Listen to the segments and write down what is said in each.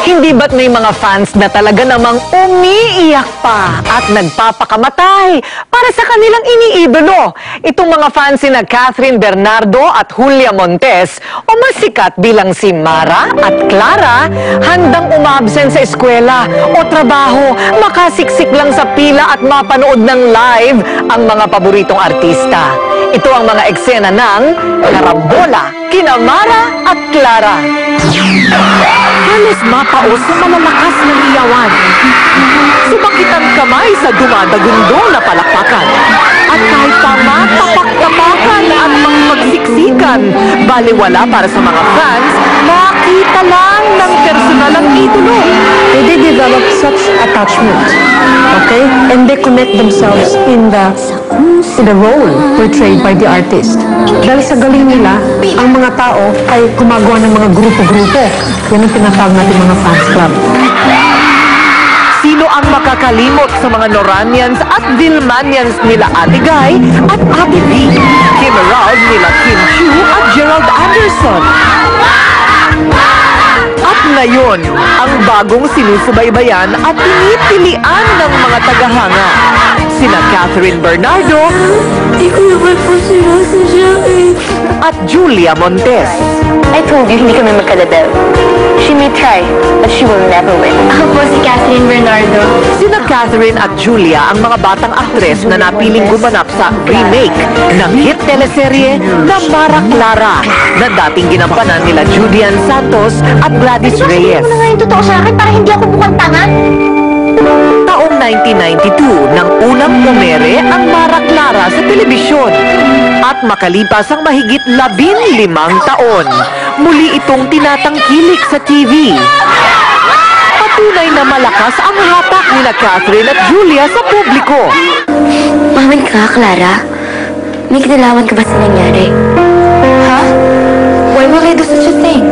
Hindi ba't may mga fans na talaga namang umiiyak pa at nagpapakamatay para sa kanilang iniidolo? Itong mga fans sina Catherine Bernardo at Julia Montes o mas sikat bilang si Mara at Clara, handang umabsent sa eskwela o trabaho, makasiksik lang sa pila at mapanood ng live ang mga paboritong artista. Ito ang mga eksena ng karambola kina Mara at Clara. Halos mapaos sa malalakas na iyawan. Sumakit ang kamay sa dumadagundong na palakpakan. At kahit pa matapak-tapakan at magsiksikan, baliwala para sa mga fans, makita lang ng personal ang idolo. They develop such attachment, okay? And they connect themselves in the role portrayed by the artist. Dahil sa galing nila, ang mga tao ay gumagawa ng mga grupo-grupo. Yan ang tinatawag natin mga fans club. Sino ang makakalimot sa mga Noranians at Vilmanians nila Ate Guy at Abby B? Kim Raud nila Kim Chu at Gerald Anderson. At ngayon, ang bagong sinusubaybayan at pinipilian ng mga tagahanga. Sina Catherine Bernardo at Julia Montes. I told you, hindi kami magkalabel. She may try, but she will never win. Ako po si Catherine Bernardo. Sina Catherine at Julia ang mga batang aktres na napiling gumanap sa remake ng hit teleserye na Mara Clara na dating ginampanan nila Julian Santos at Gladys Reyes. Ano nga yung totoo sa akin para hindi ako mukhang tanga? Taong 1992 nang unang pumere ang Mara Clara sa telebisyon. At makalipas ang mahigit 15 taon, muli itong tinatangkilik sa TV. Patunay na malakas ang hatak nila Catherine at Julia sa publiko. Mamin ka, Clara? May kinalaman ka ba sa nangyari? Ha? Why will I do such a thing?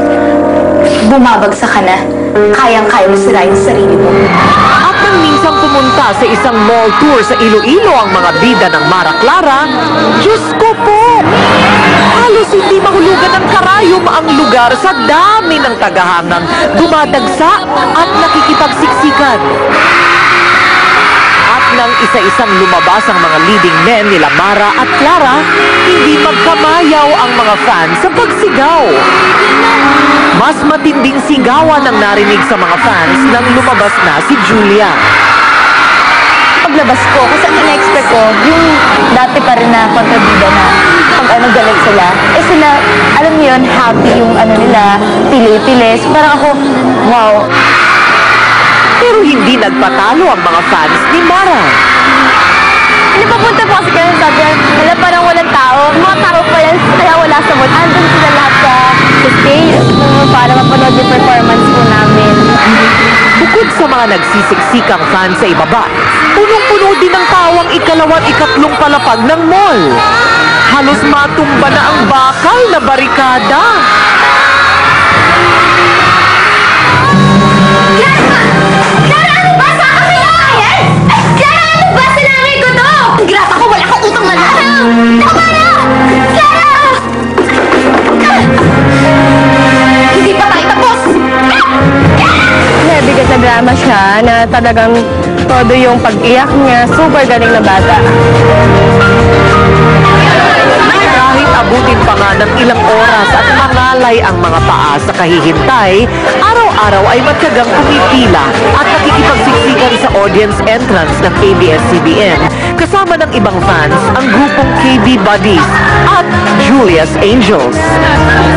Bumabagsak ka na. Kayang-kaya mo sirain sa sarili mo. At nang minsang pumunta sa isang mall tour sa Iloilo ang mga bida ng Mara Clara, Diyos ko po! Halos hindi mahulugan ng karayom ang lugar sa dami ng tagahangang dumadagsa at nakikipagsiksikan. At nang isa-isang lumabas ang mga leading men nila Mara at Clara, hindi magkamayaw ang mga fans sa pagsigaw. Mas matinding sigawan ang narinig sa mga fans nang lumabas na si Julia. Paglabas ko, kasi ang in-expect ko, yung dati pa rin na kontrabida na pag galit sila, sila, alam niyo yun, happy yung nila, pili-pili. So parang ako, wow. Pero hindi nagpatalo ang mga fans ni Mara. Napapunta po kasi kaya sabi, wala parang walang tao. Mga tao pa yan, kaya wala sa mood. Andun sila lahat sa stage para mapanood yung performance po namin. Bukod sa mga nagsisiksikang fans sa ibaba, punong-puno din ng tao ang ikatlong palapag ng mall. Halos matumba na ang bakal na barikada. Drama siya na talagang todo yung pag-iyak niya, super galing na bata. Kahit abutin pa nga ng ilang oras at mangalay ang mga paa sa kahihintay, araw-araw ay matyagang pumipila at nakikipagsiksikan sa audience entrance ng ABS-CBN kasama ng ibang fans ang grupong KB Buddies at Julia's Angels.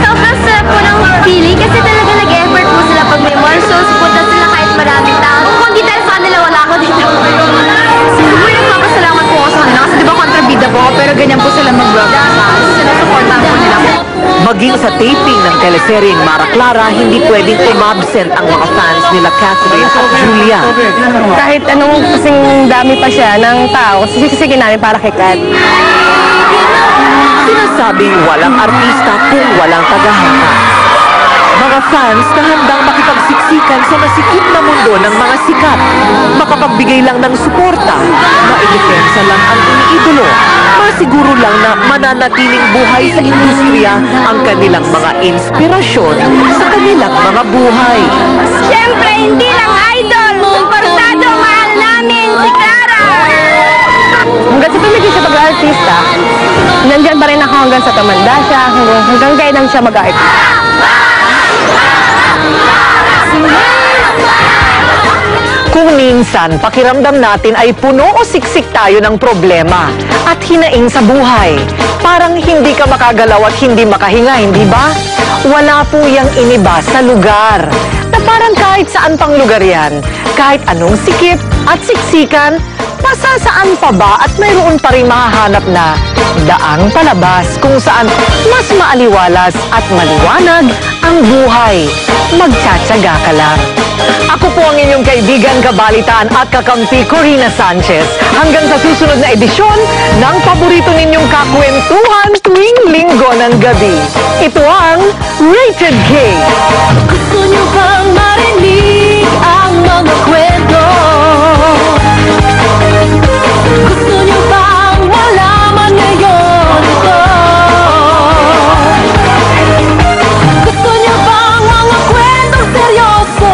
Sobrang sarap po ng feeling kasi talaga nag-effort po sila pag may more shows, punta sila kahit maraming tao. Kung hindi dahil sa kanila, wala ako dito. Siguro nagpapasalamat po ako sa kanila kasi di ba kontrabida po ako pero ganyan po sila mag-broadcast. Sinusuportahan po nila ako. Maging sa taping ng teleseryeng Mara Clara, hindi pwedeng umabsent ang mga fans nila Catherine at Julia. Kahit anong kasing dami pa siya ng tao, sisigin namin para kay Kat. Sinasabing walang artista kung walang tagahanga. Mga fans na handang makipagsiksikan sa masikip na mundo ng mga sikat, makapagbigay lang ng suporta, maidepensa lang ang iniidolo, masiguro lang na mananatiling buhay sa industriya ang kanilang mga inspirasyon sa kanilang mga buhay. Siyempre, hanggang sa tumanda siya, hanggang kailan siya mag-art. Kung minsan, pakiramdam natin ay puno o siksik tayo ng problema at hinaing sa buhay. Parang hindi ka makagalaw at hindi makahinga, hindi ba? Wala po yang iniba sa lugar. Na parang kahit saan pang lugar yan, kahit anong sikip at siksikan, masasaan pa ba at mayroon pa rin mahahanap na daang palabas kung saan mas maaliwalas at maliwanag ang buhay. Magtsatsaga ka lang. Ako po ang inyong kaibigan, kabalitaan at kakampi, Corina Sanchez. Hanggang sa susunod na edisyon ng paborito ninyong kakwentuhan tuwing linggo ng gabi. Ito ang Rated K. Gusto niyo bang marinig ang mga kwento? Gusto niyo bang malaman ngayon ito? Gusto niyo bang mga kwentong seryoso?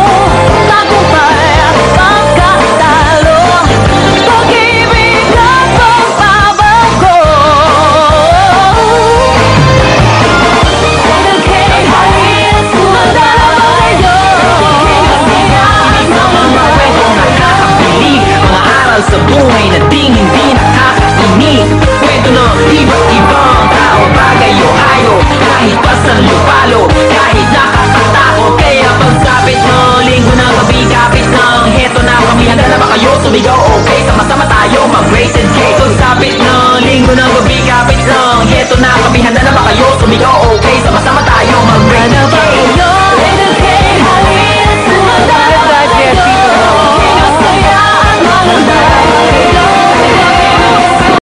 Tagumpay at pagkatalo, pag-ibig at pagbabago. Nagkainis sumadama kayo. Mga kwentong nakakakilig, mga aral sa buhay na ding hindi nakakainig. Kwento ng iba't ibang tao, bagay o hayop, kahit pa sa lupalo, kahit nakakatakot. Kaya pagsapit ng linggo ng gabi, kapit ng heto na kami, handa na ba kayo? Sumigaw okay, sama-sama tayo mag-rated K. Pagsapit ng linggo ng gabi, kapit ng heto na kami, handa na ba kayo? Sumigaw okay.